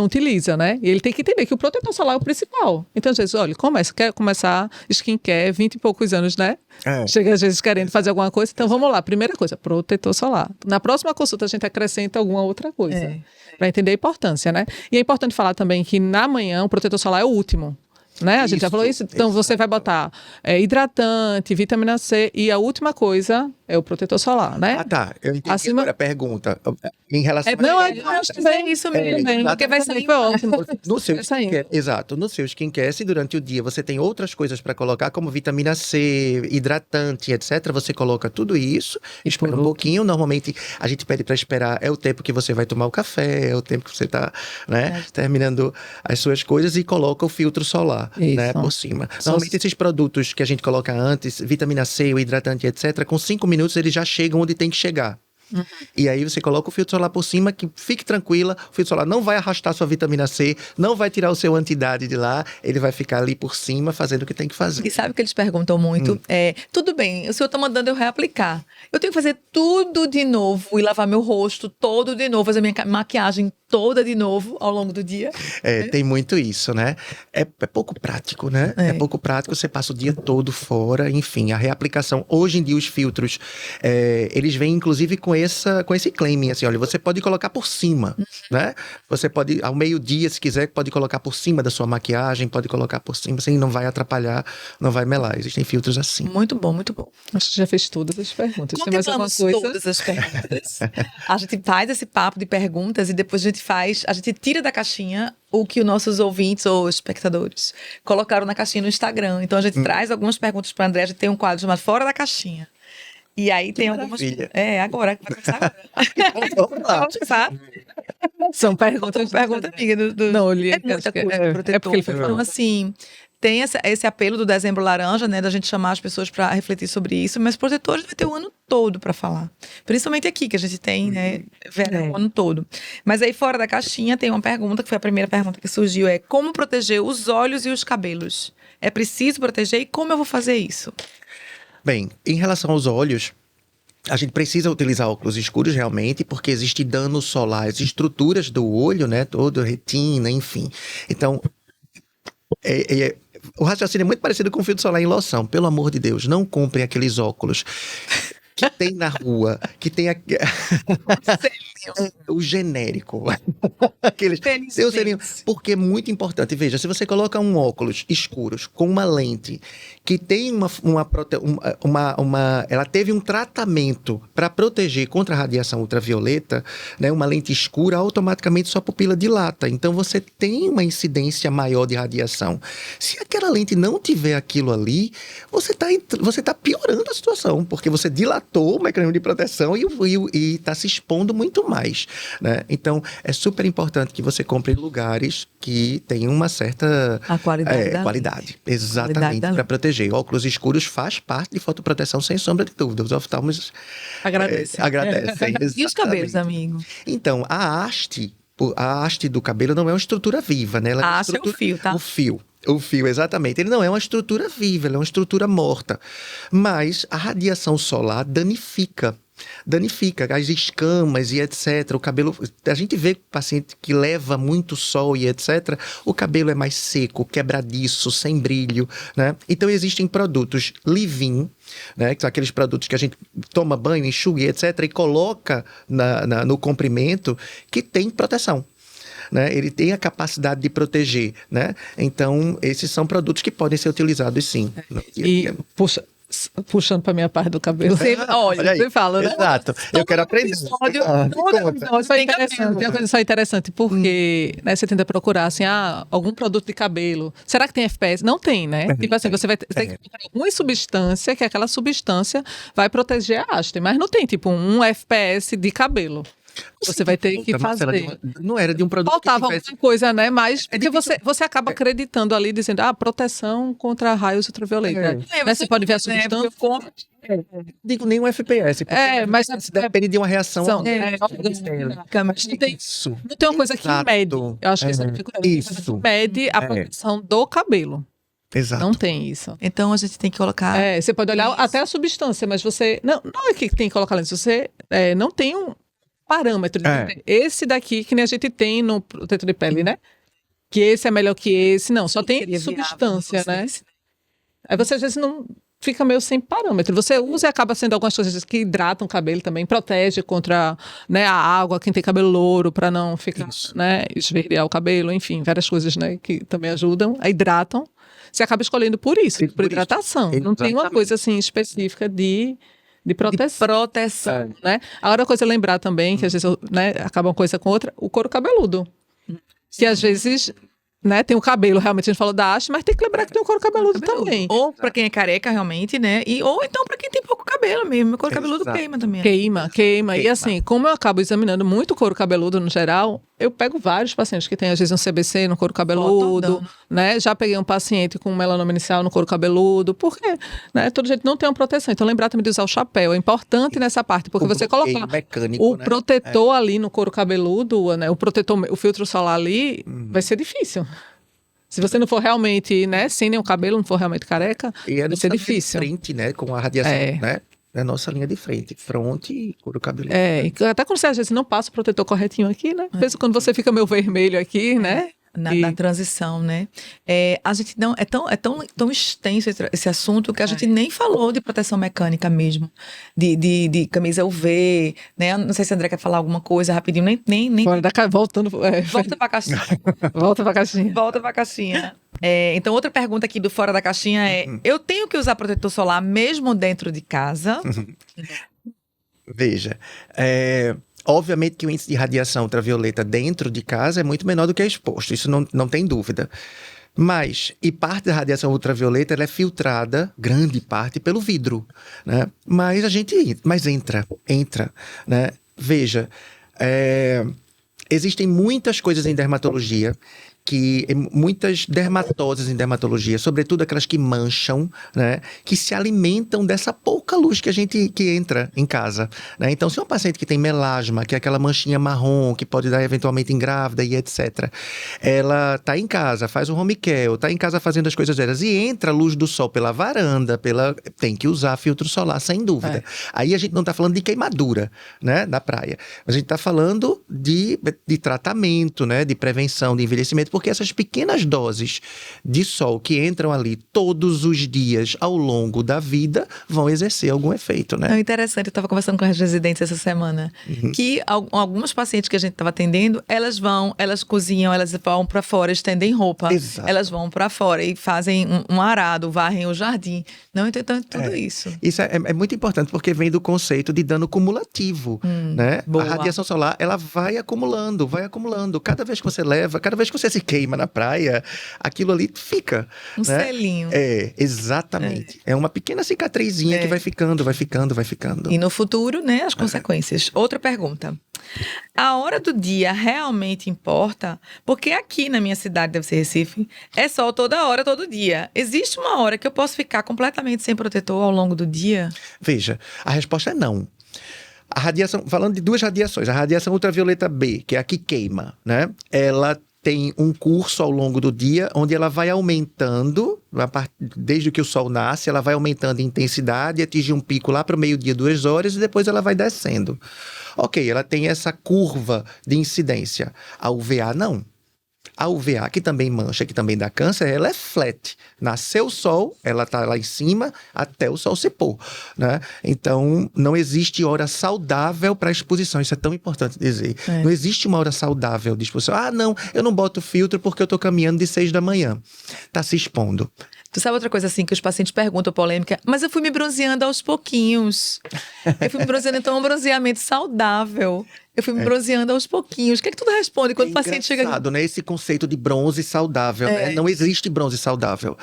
utiliza, né? E ele tem que entender que o protetor solar é o principal. Então, às vezes, olha, quer começar skincare, 20 e poucos anos, né? Chega às vezes querendo fazer alguma coisa, então vamos lá, primeira coisa, protetor solar. Na próxima consulta a gente acrescenta alguma outra coisa, para entender a importância, né? E é importante falar também que na manhã o protetor solar é o último. Né? A gente já falou isso, então você vai botar hidratante, vitamina C e a última coisa é o protetor solar, né? Ah, tá. Eu entendi agora a pergunta. Em relação acho que é isso mesmo. Porque vai sair ótimo. No seu skincare, exato. No seu skincare, se durante o dia você tem outras coisas para colocar, como vitamina C, hidratante, etc., você coloca tudo isso, espera um pouquinho. Normalmente, a gente pede para esperar, é o tempo que você vai tomar o café, é o tempo que você está, né, terminando as suas coisas e coloca o filtro solar. Né, por cima. Normalmente esses produtos que a gente coloca antes, vitamina C, o hidratante, etc., com 5 minutos eles já chegam onde tem que chegar. E aí você coloca o filtro solar por cima, que fique tranquila, o filtro solar não vai arrastar sua vitamina C, não vai tirar o seu anti-idade de lá, ele vai ficar ali por cima fazendo o que tem que fazer. E sabe o que eles perguntam muito? Tudo bem, o senhor está mandando eu reaplicar. Eu tenho que fazer tudo de novo e lavar meu rosto todo de novo, fazer minha maquiagem toda de novo ao longo do dia? Tem muito isso, né? É pouco prático, né? É pouco prático, você passa o dia todo fora, enfim, a reaplicação. Hoje em dia os filtros, eles vêm inclusive com esse claiming, assim, olha, você pode colocar por cima, né? Você pode, ao meio-dia, se quiser, pode colocar por cima da sua maquiagem, pode colocar por cima, assim, não vai atrapalhar, não vai melar. Existem filtros assim. Muito bom, muito bom. Acho que já fez todas as perguntas. Tem mais alguma coisa? Todas as perguntas. A gente faz esse papo de perguntas e depois a gente tira da caixinha o que os nossos ouvintes ou espectadores colocaram na caixinha no Instagram. Então a gente traz algumas perguntas para o André, a gente tem um quadro chamado Fora da Caixinha. E aí tem algumas... Agora. Vai começar agora. Vamos lá. São perguntas... amiga. Não, eu li. É muita coisa. Protetor. Então, assim... Tem esse apelo do Dezembro Laranja, né, da gente chamar as pessoas para refletir sobre isso, mas protetores vai ter o ano todo para falar. Principalmente aqui, que a gente tem, né, o ano todo. Mas aí, fora da caixinha, tem uma pergunta, que foi a primeira pergunta que surgiu, como proteger os olhos e os cabelos? É preciso proteger e como eu vou fazer isso? Bem, em relação aos olhos, a gente precisa utilizar óculos escuros realmente, porque existe dano solar, as estruturas do olho, né, todo, retina, enfim. Então, o raciocínio é muito parecido com o filtro solar em loção. Pelo amor de Deus, não comprem aqueles óculos que tem na rua, que tem o genérico. Aqueles selinho, porque é muito importante. Veja, se você coloca um óculos escuros com uma lente que tem ela teve um tratamento para proteger contra a radiação ultravioleta, né, uma lente escura, automaticamente sua pupila dilata. Então você tem uma incidência maior de radiação. Se aquela lente não tiver aquilo ali, você tá piorando a situação, porque você dilatou o mecanismo de proteção e está se expondo muito mais, né? Então, é super importante que você compre em lugares que tenham uma certa qualidade. Exatamente, para proteger. Óculos escuros faz parte de fotoproteção, sem sombra de dúvida. Os oftalmos agradecem. E os cabelos, amigo? Então, a haste do cabelo não é uma estrutura viva, né? A haste é o fio, tá? O fio, exatamente. Ele não é uma estrutura viva, ele é uma estrutura morta. Mas a radiação solar danifica as escamas e etc. O cabelo, a gente vê paciente que leva muito sol e etc. O cabelo é mais seco, quebradiço, sem brilho, né? Então existem produtos leave-in, né, que são aqueles produtos que a gente toma banho, enxuga e etc. e coloca no comprimento, que tem proteção. Né? Ele tem a capacidade de proteger, né? Então, esses são produtos que podem ser utilizados, sim. E, puxando para minha parte do cabelo, você fala, né? Exato. Eu quero aprender. Isso é interessante. É uma coisa só interessante, porque né, você tenta procurar, assim, algum produto de cabelo. Será que tem FPS? Não tem, né? Tipo assim, você vai ter que encontrar alguma substância, que aquela substância vai proteger a haste, mas não tem, tipo, um FPS de cabelo. Você vai ter que fazer. Não era de um produto. Faltava alguma coisa, né? Mas porque você acaba acreditando ali, dizendo, proteção contra raios ultravioleta. Né? Você pode ver a substância. Digo, nem um FPS. Mas depende de uma reação. Mas não tem uma coisa que mede. Eu acho que isso mede a proteção do cabelo. Exato. Não tem isso. Então a gente tem que colocar. Você pode olhar até a substância, mas você. Não é que tem que colocar lente. Você não tem um parâmetro. Esse daqui, que nem a gente tem no protetor de pele, né? Que esse é melhor que esse. Não, só tem substância, né? Aí você às vezes não fica meio sem parâmetro. Você usa e acaba sendo algumas coisas que hidratam o cabelo também, protege contra, né, a água, quem tem cabelo louro, para não ficar, né, esverdear o cabelo, enfim, várias coisas, né, que também ajudam, hidratam. Você acaba escolhendo por isso, por hidratação. Não tem uma coisa assim específica de proteção, né? Agora, uma coisa a lembrar também, que às vezes, né, acaba uma coisa com outra, o couro cabeludo. Que às vezes, né, tem o cabelo, realmente a gente falou da haste, mas tem que lembrar que tem o couro cabeludo também. Ou pra quem é careca, realmente, né? Ou então pra quem tem pouco cabelo mesmo. O couro cabeludo queima também. Queima. E assim, como eu acabo examinando muito couro cabeludo no geral, eu pego vários pacientes que têm, às vezes, um CBC no couro cabeludo, né? Já peguei um paciente com melanoma inicial no couro cabeludo, porque, né, todo jeito não tem uma proteção. Então, lembrar também de usar o chapéu. É importante nessa parte, porque você colocar o protetor ali no couro cabeludo, né? O filtro solar ali, vai ser difícil. Se você não for realmente, né, sem nenhum cabelo, não for realmente careca, vai ser difícil. Frente, né, com a radiação, né? É a nossa linha de frente, fronte e couro cabeludo. Até quando você às vezes não passa o protetor corretinho aqui, né? Pensa quando você fica meio vermelho aqui, né? Na transição, né? A gente não é tão extenso esse assunto que a gente nem falou de proteção mecânica mesmo, de camisa UV, né? Não sei se a André quer falar alguma coisa rapidinho, nem... Voltando. Volta pra caixinha. Volta pra caixinha. Então, outra pergunta aqui do Fora da Caixinha é: eu tenho que usar protetor solar mesmo dentro de casa? Veja, obviamente que o índice de radiação ultravioleta dentro de casa é muito menor do que exposto, isso não tem dúvida. Mas, e parte da radiação ultravioleta ela é filtrada, grande parte, pelo vidro, né? Mas entra, né? Veja, existem muitas coisas em dermatologia que muitas dermatoses em dermatologia, sobretudo aquelas que mancham, né, que se alimentam dessa pouca luz que entra em casa, né? Então, se é um paciente que tem melasma, que é aquela manchinha marrom, que pode dar eventualmente em grávida e etc., ela tá em casa, faz o home care, tá em casa fazendo as coisas delas e entra a luz do sol pela varanda, tem que usar filtro solar, sem dúvida. Aí a gente não tá falando de queimadura, né, da praia. A gente tá falando de tratamento, né, de prevenção, de envelhecimento, porque essas pequenas doses de sol que entram ali todos os dias ao longo da vida vão exercer algum efeito, né? É interessante, eu estava conversando com as residentes essa semana, que algumas pacientes que a gente estava atendendo, elas cozinham, elas vão para fora, estendem roupa, Exato. Elas vão para fora e fazem um arado, varrem o jardim. Não, então tudo isso. Isso é muito importante, porque vem do conceito de dano cumulativo, né? Boa. A radiação solar, ela vai acumulando. Cada vez que você leva, cada vez que você se queima na praia, aquilo ali fica. Um selinho. Exatamente. É uma pequena cicatrizinha que vai ficando. E no futuro, né, as consequências. Outra pergunta. A hora do dia realmente importa? Porque aqui na minha cidade, deve ser Recife, é sol toda hora, todo dia. Existe uma hora que eu posso ficar completamente sem protetor ao longo do dia? Veja, a resposta é não. A radiação, falando de duas radiações, a radiação ultravioleta B, que é a que queima, né? Ela tem um curso ao longo do dia, onde ela vai aumentando, desde que o sol nasce, ela vai aumentando em intensidade, atinge um pico lá para o meio-dia, 2 horas, e depois ela vai descendo. Ok, ela tem essa curva de incidência. A UVA não. A UVA, que também mancha, que também dá câncer, ela é flat. Nasceu o sol, ela está lá em cima até o sol se pôr, né? Então, não existe hora saudável para exposição. Isso é tão importante dizer. Não existe uma hora saudável de exposição. Ah, não, eu não boto filtro porque eu estou caminhando de 6 da manhã. Está se expondo. Tu sabe outra coisa assim que os pacientes perguntam, polêmica? Mas eu fui me bronzeando aos pouquinhos. Eu fui me bronzeando, então, um bronzeamento saudável. Eu fui me bronzeando aos pouquinhos. O que é que tu responde quando o paciente chega aqui? Né? Esse conceito de bronze saudável, né? Não existe bronze saudável.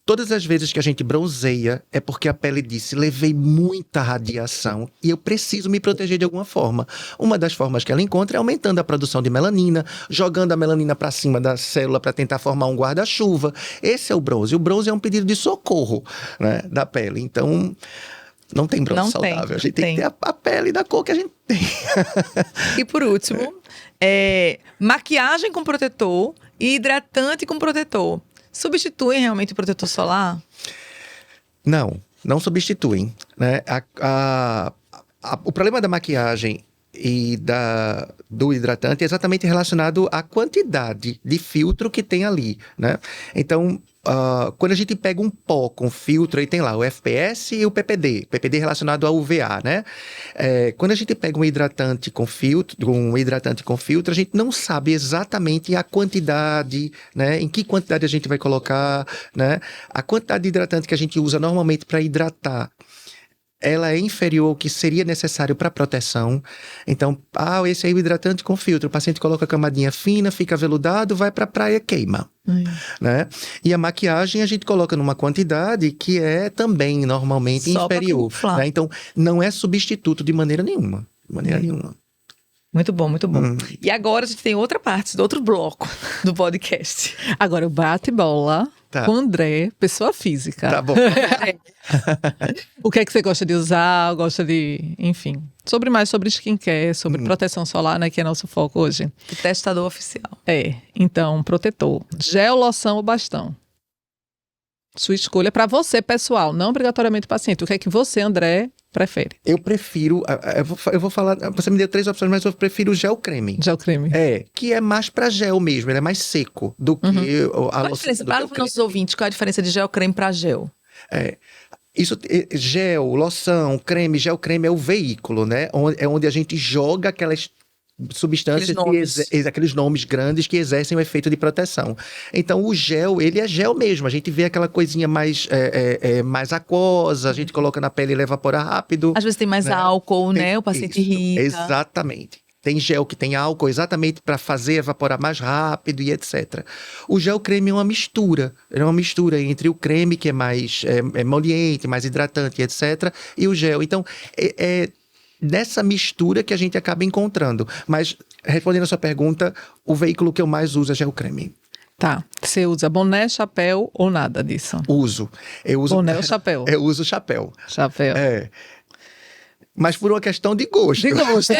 Todas as vezes que a gente bronzeia é porque a pele disse, levei muita radiação e eu preciso me proteger de alguma forma. Uma das formas que ela encontra é aumentando a produção de melanina, jogando a melanina para cima da célula para tentar formar um guarda-chuva. Esse é o bronze. O bronze é um pedido de socorro, né, da pele. Então, não tem bronze saudável. A gente tem que ter a pele da cor que a gente tem. E por último, maquiagem com protetor e hidratante com protetor. Substituem realmente o protetor solar? Não substituem, né? O problema da maquiagem e do hidratante é exatamente relacionado à quantidade de filtro que tem ali, né? Então, quando a gente pega um pó com filtro, aí tem lá o FPS e o PPD relacionado ao UVA, né? Quando a gente pega um hidratante com filtro, a gente não sabe exatamente a quantidade, né? Em que quantidade a gente vai colocar, né? A quantidade de hidratante que a gente usa normalmente para hidratar, ela é inferior ao que seria necessário para proteção. Então, esse aí é o hidratante com filtro. O paciente coloca a camadinha fina, fica aveludado, vai para a praia, queima. Né? E a maquiagem a gente coloca numa quantidade que é também normalmente só inferior. Né? Então, não é substituto de maneira nenhuma. Muito bom, muito bom. E agora a gente tem outra parte, outro bloco do podcast. Agora o bate-bola com o André, pessoa física. Tá bom. O que é que você gosta de usar? Enfim. Mais sobre skincare, sobre proteção solar, né? Que é nosso foco hoje. O testador oficial. Então, protetor. Gel, loção ou bastão? Sua escolha para você, pessoal, não obrigatoriamente o paciente. O que é que você, André, prefere? Eu prefiro, eu vou falar, você me deu 3 opções, mas eu prefiro gel creme. Gel creme. Que é mais para gel mesmo, ele é mais seco do que a loção. Fala para os nossos ouvintes, qual é a diferença de gel creme para gel? Gel, loção, creme, gel creme é o veículo, né? É onde a gente joga aquelas substâncias, aqueles nomes grandes que exercem o efeito de proteção. Então, o gel, ele é gel mesmo. A gente vê aquela coisinha mais aquosa, a gente coloca na pele e ele evapora rápido. Às vezes tem mais álcool, né? O paciente irrita. Exatamente. Tem gel que tem álcool exatamente para fazer evaporar mais rápido e etc. O gel creme é uma mistura. É uma mistura entre o creme, que é mais emoliente, mais hidratante, etc. E o gel. Então, nessa mistura que a gente acaba encontrando. Mas, respondendo a sua pergunta, o veículo que eu mais uso é gel creme. Tá. Você usa boné, chapéu ou nada disso? Uso. Eu uso boné ou chapéu? Eu uso chapéu. Chapéu. É. Mas por uma questão de gosto. De gosto,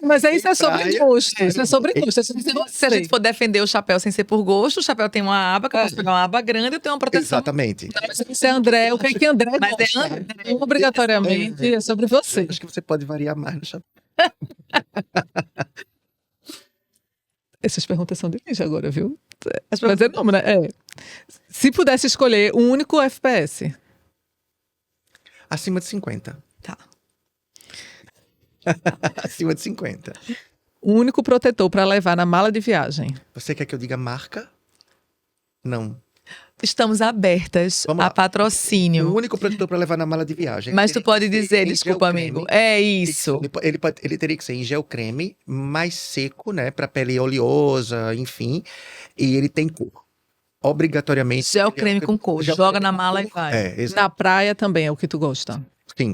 Mas isso é sobre gosto. Isso é sobre gosto. Se a gente for defender o chapéu sem ser por gosto, o chapéu tem uma aba, que eu posso pegar uma aba grande e ter uma proteção. Exatamente. Se é André, o que é que André Mas gosta? Obrigatoriamente é sobre você. Acho que você pode variar mais no chapéu. Essas perguntas são difíceis agora, viu? Mas é nome, né? Se pudesse escolher um único FPS. Acima de 50. Tá. Acima de 50. Um único protetor para levar na mala de viagem. Você quer que eu diga marca? Não. Estamos abertas a patrocínio. O único protetor para levar na mala de viagem. Mas tu pode dizer, desculpa, amigo. É isso. Ele teria que ser em gel creme, mais seco, né? Para pele oleosa, enfim. E ele tem cor. Obrigatoriamente. Gel creme com cor. Joga na mala e vai. Na praia também é o que tu gosta.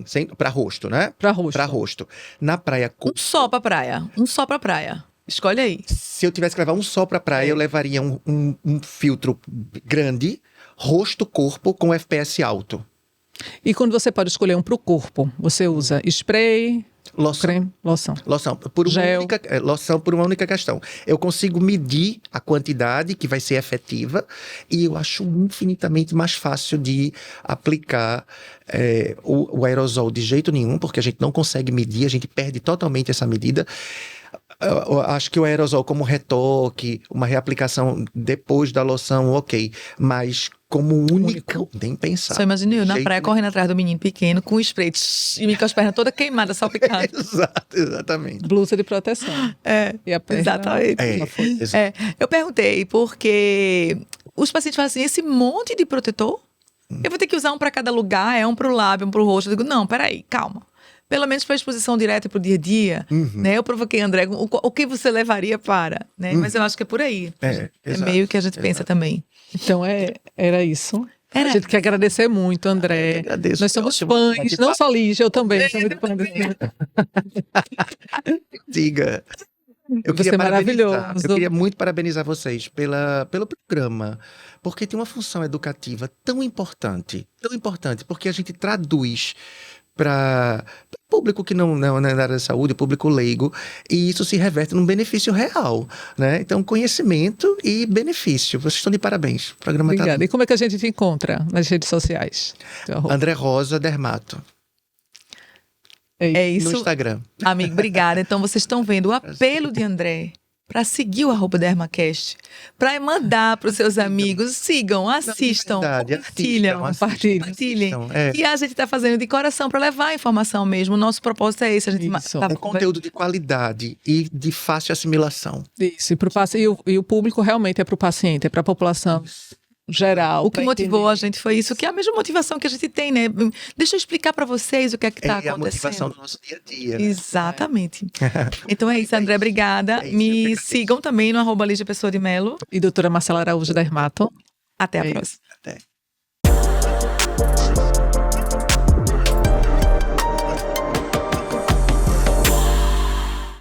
Sim, para rosto, né? Para rosto. Para rosto. Na praia. Um só pra praia. Um só pra praia. Escolhe aí. Se eu tivesse que levar um só pra praia, eu levaria um filtro grande, rosto-corpo com FPS alto. E quando você pode escolher um pro corpo, você usa spray, loção. creme, loção. Loção por uma única questão. Eu consigo medir a quantidade que vai ser efetiva e eu acho infinitamente mais fácil de aplicar o aerosol de jeito nenhum, porque a gente não consegue medir, a gente perde totalmente essa medida. Eu acho que o aerosol como retoque, uma reaplicação depois da loção, ok. Mas como único, nem pensar. Só imagina eu na praia correndo atrás do menino pequeno com o spray e me com as pernas todas queimadas, salpicadas. Exatamente. Blusa de proteção. E a perna, exatamente. Eu perguntei porque os pacientes falam assim, esse monte de protetor, eu vou ter que usar um para cada lugar, um para o lábio, um para o rosto. Eu digo, não, peraí, calma. Pelo menos para exposição direta para o dia a dia, né? Eu provoquei André, o que você levaria para, né? Mas eu acho que é por aí. É meio que a gente pensa também. Então, era isso. A gente quer agradecer muito, André. Agradeço. Nós somos fãs, não só Lígia, eu também sou muito fã desse. Diga. Você é maravilhoso. Eu queria muito parabenizar vocês pelo programa, porque tem uma função educativa tão importante, porque a gente traduz para o público que não é na área da saúde, o público leigo, e isso se reverte num benefício real, né? Então, conhecimento e benefício. Vocês estão de parabéns. O programa Obrigada. E como é que a gente te encontra nas redes sociais? André Rosa Dermato. É isso. No Instagram. Amigo, obrigada. Então, vocês estão vendo o apelo de André para seguir o @dermacast, para mandar para os seus amigos, sigam, assistam, compartilhem. E a gente está fazendo de coração para levar a informação mesmo. O nosso propósito é esse. Conteúdo de qualidade e de fácil assimilação. Isso, e o público realmente é para o paciente, é para a população geral. O que motivou a gente foi isso, que é a mesma motivação que a gente tem, né? Deixa eu explicar para vocês o que é que está acontecendo. É a motivação do nosso dia a dia. Né? Exatamente. Então é isso, André, obrigada. Me sigam também no @Lígia Pessoa de Melo. E doutora Marcela Araújo Dermato. Até a próxima. Até.